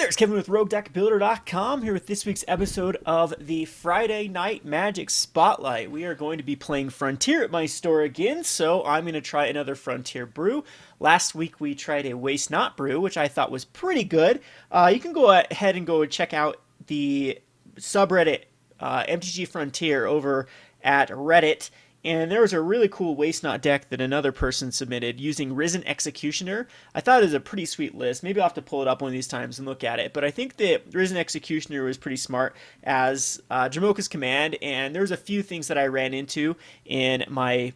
there, it's Kevin with RogueDeckBuilder.com here with this week's episode of the Friday Night Magic Spotlight. We are going to be playing Frontier at my store again, so I'm going to try another Frontier brew. Last week we tried a Waste Not brew, which I thought was pretty good. You can go ahead and go and check out the subreddit MTG Frontier over at Reddit. And there was a really cool Waste Not deck that another person submitted using Risen Executioner. I thought it was a pretty sweet list. Maybe I'll have to pull it up one of these times and look at it. But I think that Risen Executioner was pretty smart as Jamoka's command. And there was a few things that I ran into in my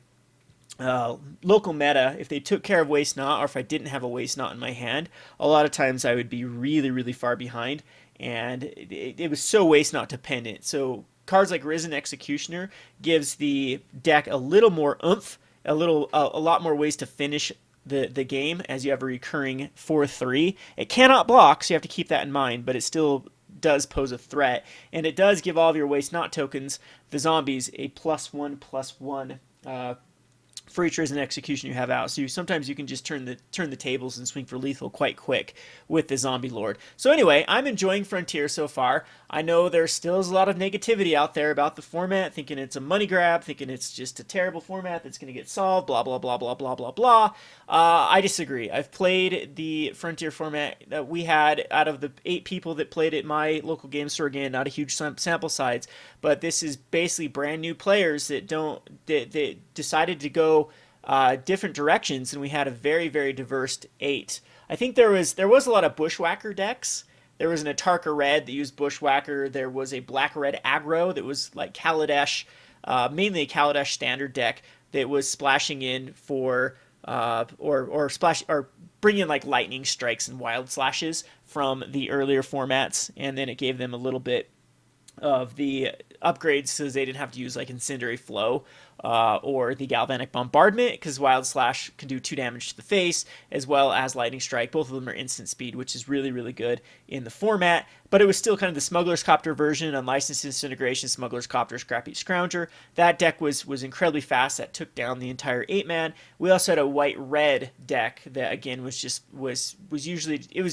local meta. If they took care of Waste Not, or if I didn't have a Waste Not in my hand, a lot of times I would be really, really far behind. And it was so Waste Not dependent. So cards like Risen Executioner gives the deck a little more oomph, a lot more ways to finish the game, as you have a recurring 4/3. It cannot block, so you have to keep that in mind, but it still does pose a threat, and it does give all of your Waste Not tokens, the zombies, a +1/+1 for each Risen Execution you have out. So sometimes you can just turn the tables and swing for lethal quite quick with the Zombie Lord. So anyway, I'm enjoying Frontier so far. I know there still is a lot of negativity out there about the format, thinking it's a money grab, thinking it's just a terrible format that's going to get solved, blah, blah, blah, blah, blah, blah, blah. I disagree. I've played the Frontier format that we had out of the 8 people that played at my local game store. Again, not a huge sample size, but this is basically brand new players that decided to go different directions, and we had a very, very diverse 8. I think there was a lot of Bushwhacker decks. There was an Atarka Red that used Bushwhacker. There was a Black-Red aggro that was like Kaladesh, mainly a Kaladesh standard deck that was splashing in for or bringing in like lightning strikes and wild slashes from the earlier formats, and then it gave them a little bit of the upgrades so they didn't have to use like Incendiary Flow or the Galvanic Bombardment, because Wild Slash can do 2 damage to the face, as well as Lightning Strike. Both of them are instant speed, which is really, really good in the format. But it was still kind of the Smuggler's Copter version, Unlicensed Disintegration, Smuggler's Copter, Scrappy Scrounger. That deck was incredibly fast. That took down the entire 8-man. We also had a white-red deck that, again, was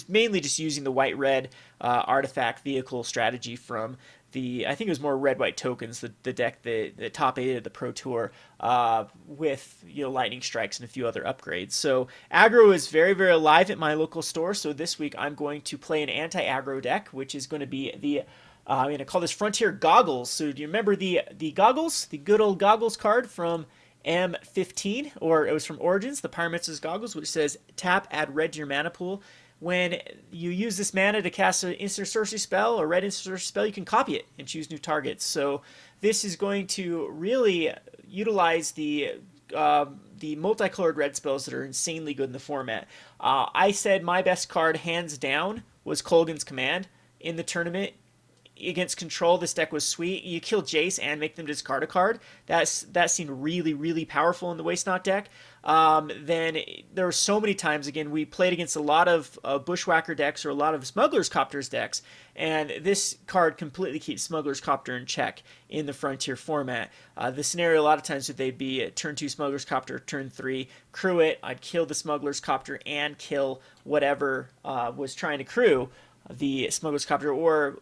mainly just using the white-red artifact vehicle strategy from I think it was more red-white tokens, the deck that top 8 of the Pro Tour, with lightning strikes and a few other upgrades. So aggro is very, very alive at my local store. So this week I'm going to play an anti-aggro deck, which is going to be I'm going to call this Frontier Goggles. So do you remember the goggles, the good old goggles card from M15, or it was from Origins, the Pyromancer's Goggles, which says tap, add red to your mana pool. When you use this mana to cast an instant sorcery spell or red instant sorcery spell, you can copy it and choose new targets. So this is going to really utilize the multicolored red spells that are insanely good in the format. I said my best card, hands down, was Kolaghan's Command in the tournament. Against control, this deck was sweet. You kill Jace and make them discard a card. That seemed really, really powerful in the Waste Not deck. Then there were so many times, again, we played against a lot of Bushwhacker decks or a lot of Smuggler's Copters decks, and this card completely keeps Smuggler's Copter in check in the Frontier format. The scenario a lot of times would they be turn 2 Smuggler's Copter, turn 3 crew it. I'd kill the Smuggler's Copter and kill whatever was trying to crew the Smuggler's Copter. Or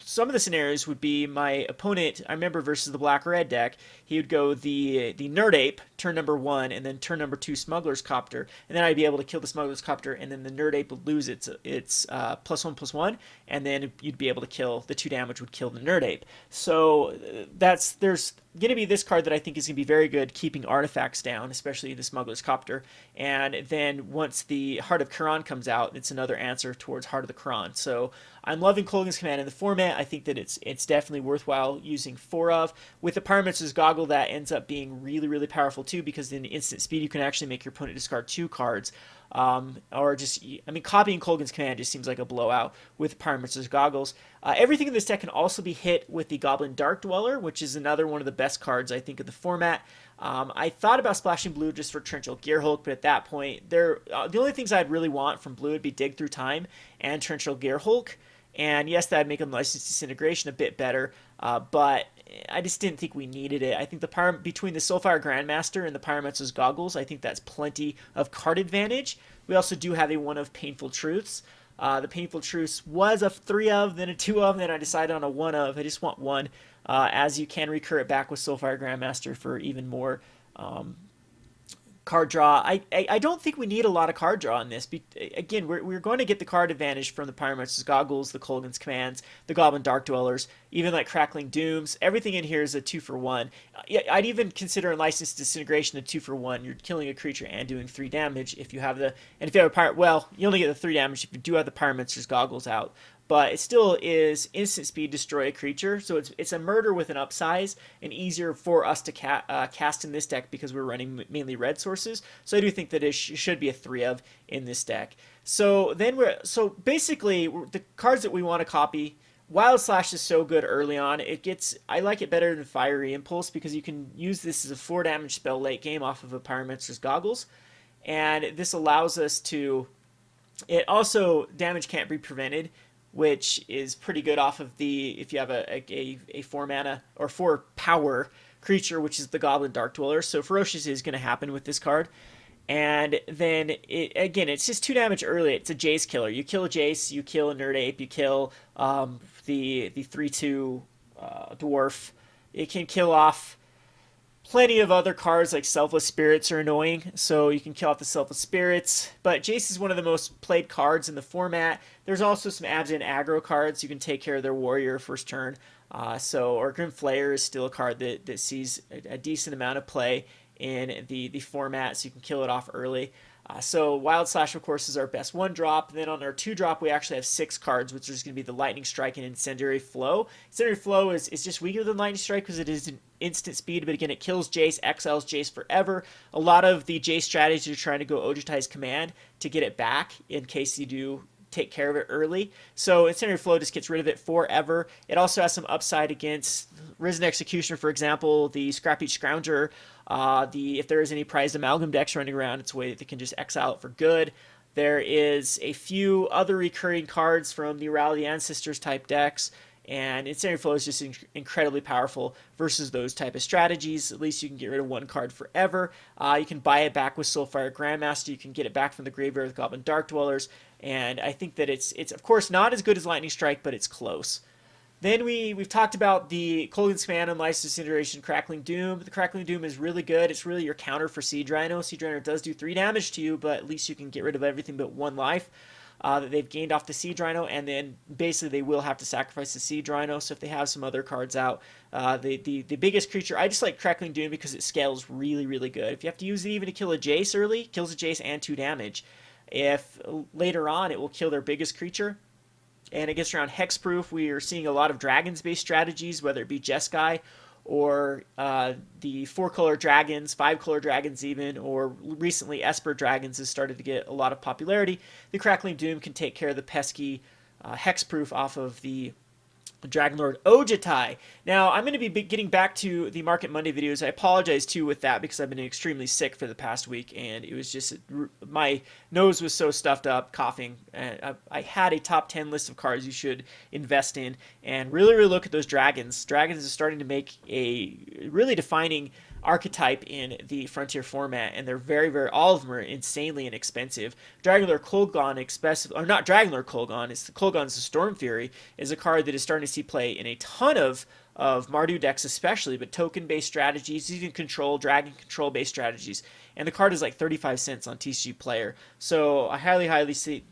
some of the scenarios would be my opponent, I remember versus the Black-Red deck, he would go the Nerd Ape, turn number 1, and then turn number 2 Smuggler's Copter, and then I'd be able to kill the Smuggler's Copter, and then the Nerd Ape would lose its +1/+1, and then you'd be able to kill, the 2 damage would kill the Nerd Ape. So there's going to be this card that I think is going to be very good keeping artifacts down, especially the Smuggler's Copter. And then once the Heart of Quran comes out, it's another answer towards Heart of the Quran. So I'm loving Kolaghan's Command in the format. I think that it's definitely worthwhile using 4 of. With the Pyromancer's Goggle, that ends up being really, really powerful too, because in instant speed you can actually make your opponent discard 2 cards. Or just, I mean, copying Kolaghan's Command just seems like a blowout with Pyromancer's Goggles. Everything in this deck can also be hit with the Goblin Dark Dweller, which is another one of the best cards, I think, of the format. I thought about splashing blue just for Torrential Gearhulk, but at that point, the only things I'd really want from blue would be Dig Through Time and Torrential Gearhulk. And yes, that'd make Unlicensed Disintegration a bit better, but I just didn't think we needed it. I think between the Soulfire Grandmaster and the Pyromancer's Goggles, I think that's plenty of card advantage. We also do have one of Painful Truths. The Painful Truce was a 3 of, then a 2 of, then I decided on a 1 of. I just want one, as you can recur it back with Soulfire Grandmaster for even more card draw. I don't think we need a lot of card draw in this. Again, we're going to get the card advantage from the Pyromancer's Goggles, the Kolaghan's Commands, the Goblin Dark Dwellers, even like Crackling Dooms. Everything in here is a 2-for-1. I'd even consider in Licensed Disintegration a 2-for-1. You're killing a creature and doing 3 damage if you have the... And if you have a Pyro... Well, you only get the 3 damage if you do have the Pyromancer's Goggles out. But it still is instant speed, destroy a creature, so it's a murder with an upsize and easier for us to cast in this deck because we're running mainly red sources. So I do think that it should be a 3 of in this deck. So basically the cards that we want to copy. Wild Slash is so good early on. I like it better than Fiery Impulse because you can use this as a 4 damage spell late game off of a Pyromancer's Goggles, and this allows us to. It also damage can't be prevented, which is pretty good off of if you have a 4 mana or 4 power creature, which is the Goblin Dark Dweller. So Ferocious is going to happen with this card. And then, it's just 2 damage early. It's a Jace killer. You kill a Jace, you kill a Nerd Ape, you kill the 3/2 Dwarf. It can kill off plenty of other cards like Selfless Spirits are annoying, so you can kill off the Selfless Spirits. But Jace is one of the most played cards in the format. There's also some Abzan aggro cards. You can take care of their warrior first turn. Or Grim Flayer is still a card that sees a decent amount of play in the format, so you can kill it off early. So Wild Slash, of course, is our best 1-drop. Then on our 2-drop, we actually have 6 cards, which is going to be the Lightning Strike and Incendiary Flow. Incendiary Flow is just weaker than Lightning Strike because it is an instant speed, but again, it kills Jace, exiles Jace forever. A lot of the Jace strategies are trying to go Ojutai's Command to get it back in case you do take care of it early. So Incendiary Flow just gets rid of it forever. It also has some upside against Risen Executioner, for example, the Scrappy Scrounger. If there is any prized amalgam decks running around, it's a way that they can just exile it for good. There is a few other recurring cards from the Rally the Ancestors type decks, and Incendiary Flow is just incredibly powerful versus those type of strategies. At least you can get rid of 1 card forever. You can buy it back with Soulfire Grandmaster. You can get it back from the graveyard with Goblin Dark Dwellers, and I think that it's of course not as good as Lightning Strike, but it's close. Then we've talked about the Kolaghan's Command and Licensed Disintegration Crackling Doom. The Crackling Doom is really good. It's really your counter for Siege Rhino. Siege Rhino does do 3 damage to you, but at least you can get rid of everything but 1 life that they've gained off the Siege Rhino, and then basically they will have to sacrifice the Siege Rhino. So if they have some other cards out, the biggest creature, I just like Crackling Doom because it scales really, really good. If you have to use it even to kill a Jace early, kills a Jace and 2 damage. If later on it will kill their biggest creature, and it gets around hexproof. We are seeing a lot of dragons-based strategies, whether it be Jeskai or the 4-color dragons, 5-color dragons even, or recently Esper dragons has started to get a lot of popularity. The Crackling Doom can take care of the pesky hexproof off of the Dragonlord Ojutai. Now, I'm going to be getting back to the Market Monday videos. I apologize, too, with that because I've been extremely sick for the past week, and it was just, my nose was so stuffed up, coughing. And I had a top 10 list of cards you should invest in, and really, really look at those dragons. Dragons is starting to make a really defining archetype in the Frontier format, and they're very, very, all of them are insanely inexpensive. Dragonlord Kolaghan, or not Dragonlord Kolaghan, it's the Kolaghan's Storm Fury, is a card that is starting to see play in a ton of Mardu decks especially, but token-based strategies, even dragon control-based strategies, and the card is like 35 cents on TCG Player. So I highly, highly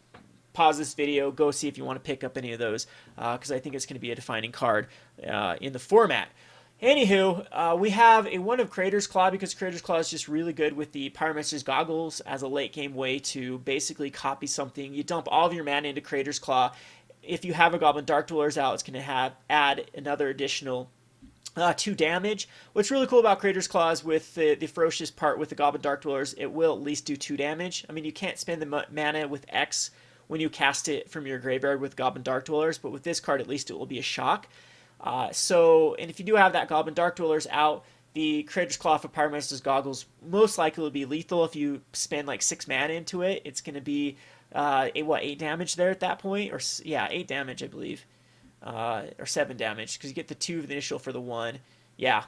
pause this video, go see if you want to pick up any of those, because I think it's going to be a defining card in the format. Anywho, we have a 1 of Creator's Claw because Creator's Claw is just really good with the Pyromancer's Goggles as a late game way to basically copy something. You dump all of your mana into Creator's Claw. If you have a Goblin Dark Dwellers out, it's going to add another additional 2 damage. What's really cool about Creator's Claw is with the Ferocious part with the Goblin Dark Dwellers, it will at least do 2 damage. I mean, you can't spend the mana with X when you cast it from your graveyard with Goblin Dark Dwellers, but with this card, at least it will be a shock. And if you do have that Goblin Dark Dwellers out, the Creator's Claw for Pyromancer's Goggles most likely will be lethal if you spend like 6 mana into it. It's going to be, 8 damage there at that point? 8 damage, I believe. Or 7 damage, because you get the 2 of the initial for the 1. Yeah.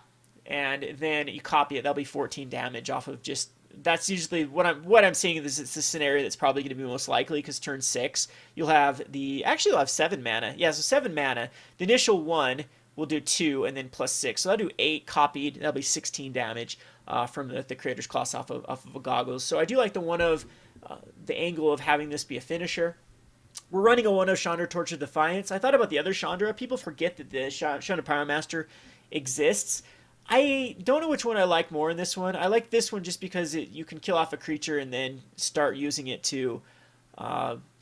And then you copy it, that'll be 14 damage off of just that's usually what I'm seeing is it's the scenario that's probably going to be most likely because turn 6 you'll have 7 mana. Yeah, so 7 mana. The initial one will do 2 and then plus 6, so that'll do 8 copied. That'll be 16 damage from the creator's class off of a goggles. So I do like the angle of having this be a finisher. We're running a 1-0 Chandra Torch of Defiance. I thought about the other Chandra. People forget that the Chandra Pyromaster exists. I don't know which one I like more in this one. I like this one just because you can kill off a creature and then start using it to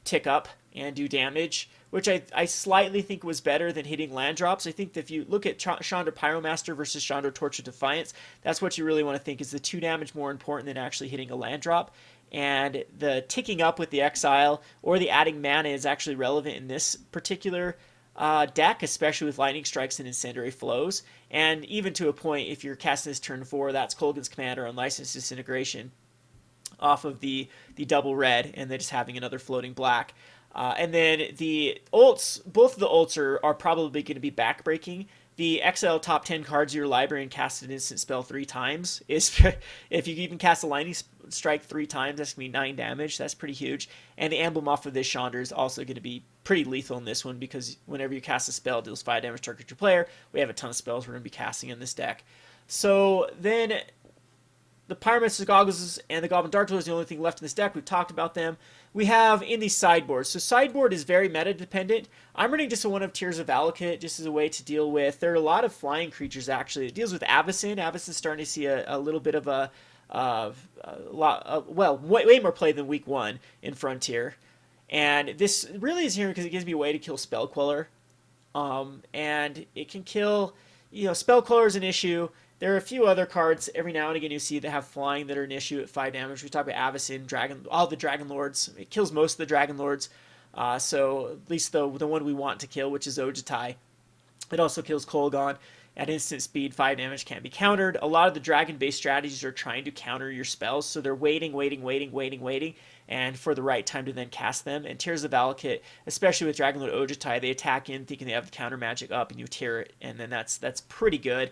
tick up and do damage, which I slightly think was better than hitting land drops. I think that if you look at Chandra Pyromaster versus Chandra Torch of Defiance, that's what you really want to think is the 2 damage more important than actually hitting a land drop. And the ticking up with the exile or the adding mana is actually relevant in this particular deck, especially with lightning strikes and incendiary flows. And even to a point, if you're casting this turn 4, that's Kolaghan's Commander on Licensed Disintegration off of the double red, and then just having another floating black. And then the ults, both of the ults are probably going to be backbreaking. The exile top 10 cards of your library and cast an instant spell 3 times is if you even cast a lightning strike 3 times, that's going to be 9 damage. That's pretty huge. And the emblem off of this Chandra is also going to be pretty lethal in this one because whenever you cast a spell, it deals 5 damage to your player. We have a ton of spells we're going to be casting in this deck. So then the Pyromancer's Goggles and the Goblin Dark Lord is the only thing left in this deck. We've talked about them. We have in these sideboards. So sideboard is very meta dependent. I'm running just a one of Tears of Valakut just as a way to deal with. There are a lot of flying creatures actually. It deals with Avacyn. Avacyn's starting to see a little bit of way more play than week 1 in Frontier. And this really is here because it gives me a way to kill Spell Queller. And it can kill, Spell Queller is an issue. There are a few other cards every now and again you see that have flying that are an issue at 5 damage. We talk about Avacyn, all the Dragon Lords. It kills most of the Dragon Lords. So at least the one we want to kill, which is Ojutai. It also kills Kolaghan at instant speed. 5 damage can't be countered. A lot of the dragon-based strategies are trying to counter your spells, so they're waiting, and for the right time to then cast them. And Tears of Valakut, especially with Dragonlord Ojutai, they attack in thinking they have the counter magic up, and you tear it, and then that's pretty good.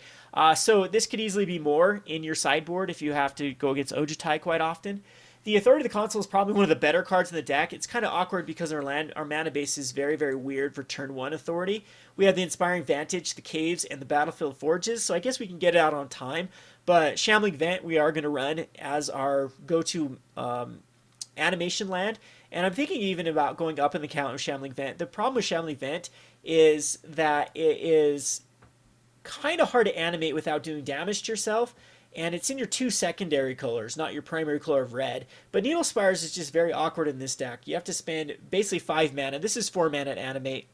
So this could easily be more in your sideboard if you have to go against Ojutai quite often. The Authority of the Consul is probably one of the better cards in the deck. It's kind of awkward because our mana base is very, very weird for turn 1 Authority. We have the Inspiring Vantage, the Caves, and the Battlefield Forges, so I guess we can get it out on time. But Shambling Vent we are going to run as our go-to animation land, and I'm thinking even about going up in the count of Shambling Vent. The problem with Shambling Vent is that it is kind of hard to animate without doing damage to yourself, and it's in your 2 secondary colors, not your primary color of red. But Needle Spires is just very awkward in this deck. You have to spend basically 5 mana. This is 4 mana to animate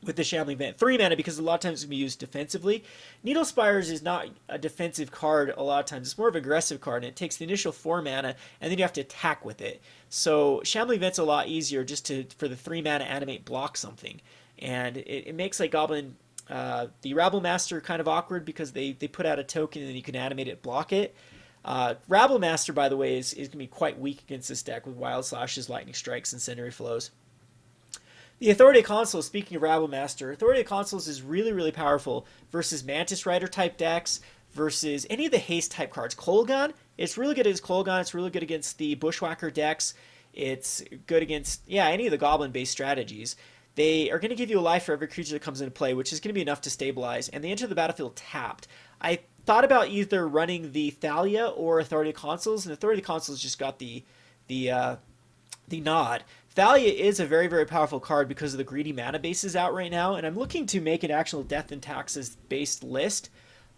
with the Shambling Vent. 3 mana because a lot of times it's going to be used defensively. Needle Spires is not a defensive card a lot of times. It's more of an aggressive card, and it takes the initial 4 mana, and then you have to attack with it. So Shambling Vent's a lot easier just for the 3 mana animate block something. And it makes like Goblin... the Rabble Master kind of awkward because they put out a token and then you can animate it, block it. Rabble Master, by the way, is going to be quite weak against this deck with Wild Slashes, Lightning Strikes, and Incendiary Flows. The Authority of Consuls, speaking of Rabble Master, Authority of Consuls is really, really powerful versus Mantis Rider type decks, versus any of the haste type cards. Kolaghan, it's really good against Kolaghan, it's really good against the Bushwhacker decks, it's good against, any of the Goblin based strategies. They are going to give you a life for every creature that comes into play, which is going to be enough to stabilize, and they enter the battlefield tapped. I thought about either running the Thalia or Authority of Consuls, and Authority of Consuls just got the nod. Thalia is a very, very powerful card because of the greedy mana bases out right now, and I'm looking to make an actual Death and Taxes based list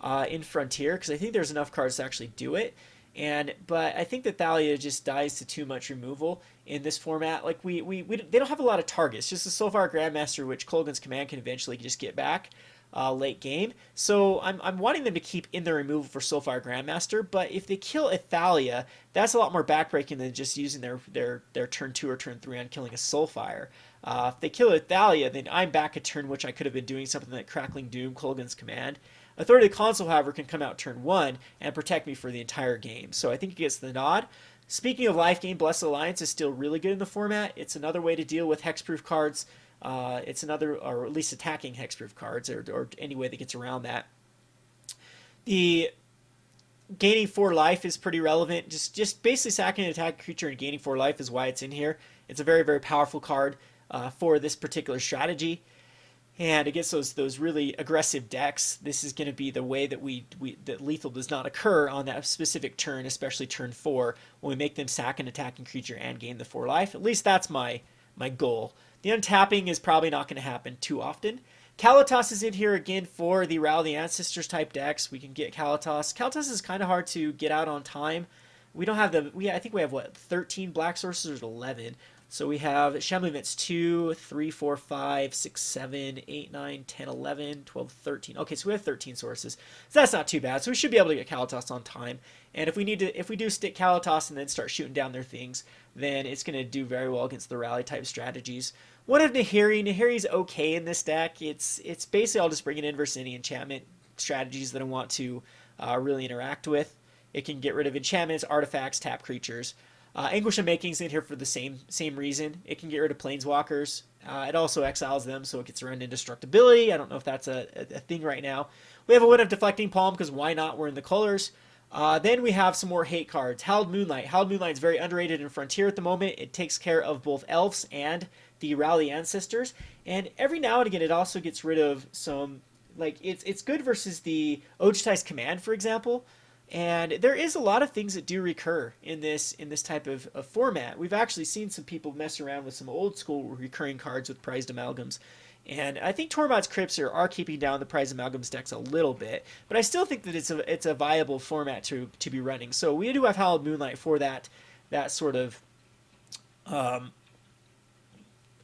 in Frontier, because I think there's enough cards to actually do it. But I think that Thalia just dies to too much removal in this format. Like they don't have a lot of targets. Just the Soulfire Grandmaster, which Kolaghan's Command can eventually just get back late game. So I'm wanting them to keep in their removal for Soulfire Grandmaster. But if they kill a Thalia, that's a lot more backbreaking than just using their turn 2 or turn 3 on killing a Soulfire. If they kill a Thalia, then I'm back a turn which I could have been doing something like Crackling Doom, Kolaghan's Command. Authority of the Consul, however, can come out turn 1 and protect me for the entire game. So I think it gets the nod. Speaking of life gain, Blessed Alliance is still really good in the format. It's another way to deal with hexproof cards. It's another, or at least attacking hexproof cards, or any way that gets around that. The gaining 4 life is pretty relevant. Just basically sacking an attack creature and gaining 4 life is why it's in here. It's a very, very powerful card for this particular strategy. And against those really aggressive decks, this is going to be the way that that lethal does not occur on that specific turn, especially turn 4, when we make them sack an attacking creature and gain the 4 life. At least that's my goal. The untapping is probably not going to happen too often. Kalatas is in here again for the Rally the Ancestors type decks. We can get Kalatas. Kalatas is kind of hard to get out on time. We don't have I think we have, what, 13 black sources or 11. So we have Shambling Events 2, 3, 4, 5, 6, 7, 8, 9, 10, 11, 12, 13. Okay, so we have 13 sources. So that's not too bad. So we should be able to get Kalatas on time. And if we do stick Kalatas and then start shooting down their things, then it's going to do very well against the rally type strategies. One of Nahiri. Nahiri's okay in this deck. It's basically I'll just bring it in versus any enchantment strategies that I want to really interact with. It can get rid of enchantments, artifacts, tap creatures. Anguish of Making's in here for the same reason. It can get rid of planeswalkers. It also exiles them, so it gets around indestructibility. I don't know if that's a thing right now. We have a win of Deflecting Palm, because why not? We're in the colors. Then we have some more hate cards. Howled Moonlight. Howled Moonlight is very underrated in Frontier at the moment. It takes care of both elves and the Rally Ancestors. And every now and again, it also gets rid of some, like, it's good versus the Ojutai's Command, for example. And there is a lot of things that do recur in this type of format. We've actually seen some people mess around with some old school recurring cards with prized amalgams. And I think Tormod's Crypts are keeping down the prized amalgams decks a little bit, but I still think that it's a viable format to be running. So we do have Hallowed Moonlight for that sort of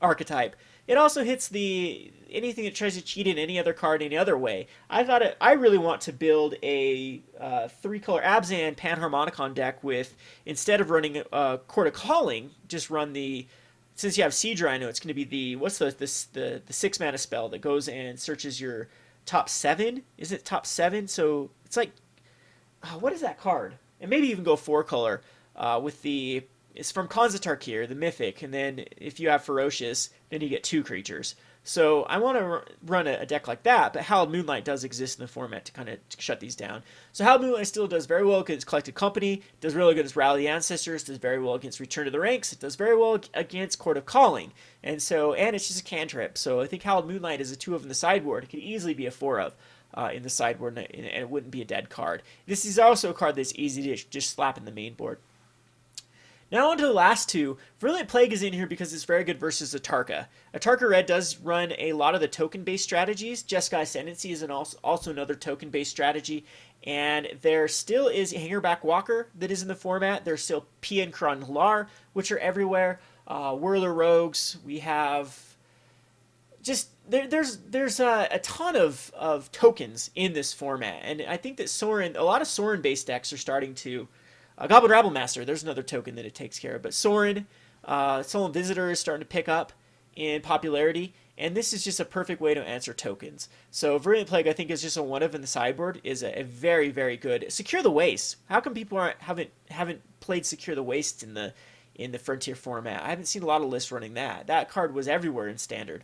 archetype. It also hits anything that tries to cheat in any other card any other way. I really want to build a 3-color Abzan Panharmonicon deck with, instead of running Court of Calling, just run since you have Siege Rhino, it's going to be what's the 6-mana spell that goes and searches your top 7? Is it top 7? So it's like, what is that card? And maybe even go 4-color with it's from Khans Tarkir, the Mythic, and then if you have Ferocious, then you get 2 creatures. So I want to run a deck like that, but Hallowed Moonlight does exist in the format to kind of shut these down. So Hallowed Moonlight still does very well against Collected Company, does really good against Rally the Ancestors, does very well against Return to the Ranks, it does very well against Court of Calling, and it's just a cantrip. So I think Hallowed Moonlight is a 2 of in the sideboard. It could easily be a 4 of in the sideboard, and it wouldn't be a dead card. This is also a card that's easy to just slap in the main board. Now on to the last two. Virulent Plague is in here because it's very good versus Atarka. Atarka Red does run a lot of the token-based strategies. Jeskai Ascendancy is also another token-based strategy. And there still is Hangerback Walker that is in the format. There's still Pien Kron Halar, which are everywhere. Whirler Rogues. We have there's a ton of tokens in this format. And I think that a lot of Sorin-based decks are starting to... Goblin Rabble Master, there's another token that it takes care of. But Sorin, Solemn Visitor is starting to pick up in popularity. And this is just a perfect way to answer tokens. So Virulent Plague, I think, is just a 1 of in the sideboard. Is a very, very good. Secure the Waste. How come people haven't played Secure the Waste in the Frontier format? I haven't seen a lot of lists running that. That card was everywhere in Standard.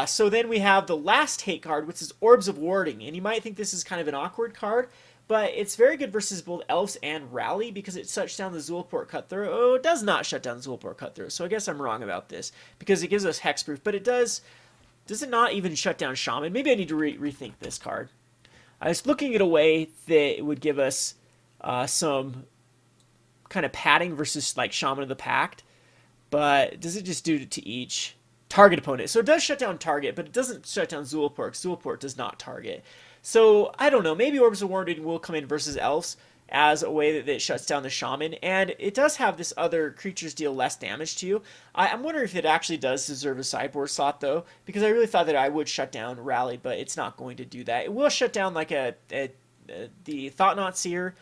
So then we have the last hate card, which is Orbs of Warding. And you might think this is kind of an awkward card, but it's very good versus both Elves and Rally because it shuts down the Zulaport Cutthroat. Oh, it does not shut down the Zulaport Cutthroat, so I guess I'm wrong about this because it gives us Hexproof, but it does it not even shut down Shaman? Maybe I need to rethink this card. I was looking at a way that it would give us some kind of padding versus like Shaman of the Pact, but does it just do it to each target opponent? So it does shut down target, but it doesn't shut down Zulaport. Zulaport does not target. So, I don't know, maybe Orbs of Warding will come in versus Elves as a way that it shuts down the Shaman, and it does have this other creatures deal less damage to you. I'm wondering if it actually does deserve a sideboard slot, though, because I really thought that I would shut down Rally, but it's not going to do that. It will shut down, like, the Thought-Knot Seer,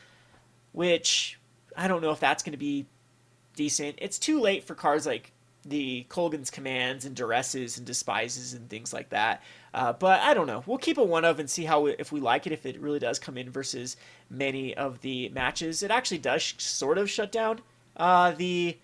which I don't know if that's going to be decent. It's too late for cards like the Kolgan's Commands and Duresses and Despises and things like that. But I don't know. We'll keep a 1 of and see if we like it, if it really does come in versus many of the matches. It actually does sort of shut down the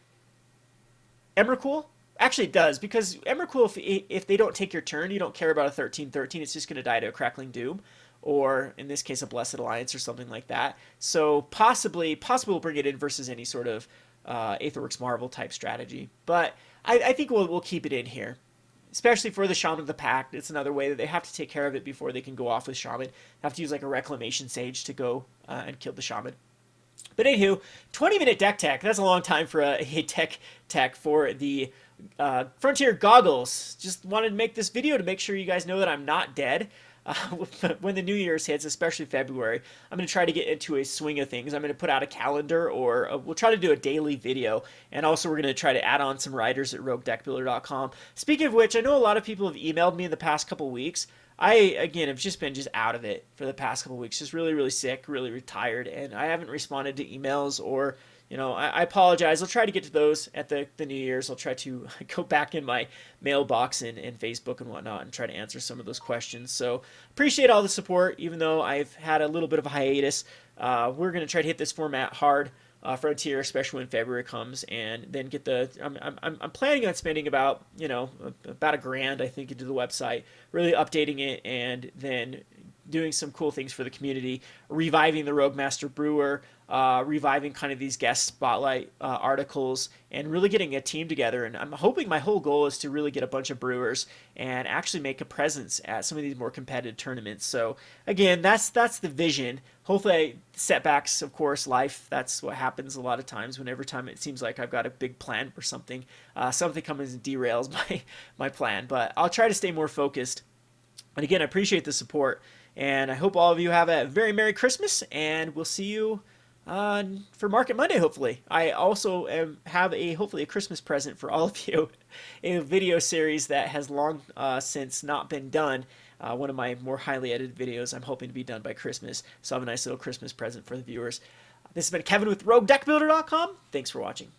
Emrakul. Actually, it does, because Emrakul, if they don't take your turn, you don't care about a 13-13. It's just going to die to a Crackling Doom. or in this case a Blessed Alliance or something like that. So possibly we'll bring it in versus any sort of Aetherworks Marvel type strategy. But I think we'll keep it in here, especially for the Shaman of the Pact. It's another way that they have to take care of it before they can go off with Shaman. They have to use like a Reclamation Sage to go and kill the Shaman. But anywho, 20-minute deck tech. That's a long time for a tech for the Frontier goggles. Just wanted to make this video to make sure you guys know that I'm not dead. When the New Year's hits, especially February, I'm going to try to get into a swing of things. I'm going to put out a calendar, or we'll try to do a daily video. And also we're going to try to add on some writers at roguedeckbuilder.com. Speaking of which, I know a lot of people have emailed me in the past couple weeks. I, again, have just been out of it for the past couple weeks. Just really, really sick, really retired. And I haven't responded to emails or... I apologize. I'll try to get to those at the New Year's. I'll try to go back in my mailbox and Facebook and whatnot and try to answer some of those questions. So appreciate all the support, even though I've had a little bit of a hiatus. We're going to try to hit this format hard, Frontier, especially when February comes, and then get the... I'm planning on spending about $1,000, I think, into the website, really updating it, and then doing some cool things for the community, reviving the Rogue Master Brewer, reviving kind of these guest spotlight articles, and really getting a team together. And I'm hoping my whole goal is to really get a bunch of brewers and actually make a presence at some of these more competitive tournaments. So again, that's the vision. Hopefully, setbacks, of course, life, that's what happens a lot of times. Whenever time it seems like I've got a big plan for something, something comes and derails my plan. But I'll try to stay more focused. And again, I appreciate the support. And I hope all of you have a very Merry Christmas, and we'll see you for Market Monday, hopefully. I also have hopefully a Christmas present for all of you, a video series that has long since not been done. One of my more highly edited videos I'm hoping to be done by Christmas, so I have a nice little Christmas present for the viewers. This has been Kevin with RogueDeckBuilder.com. Thanks for watching.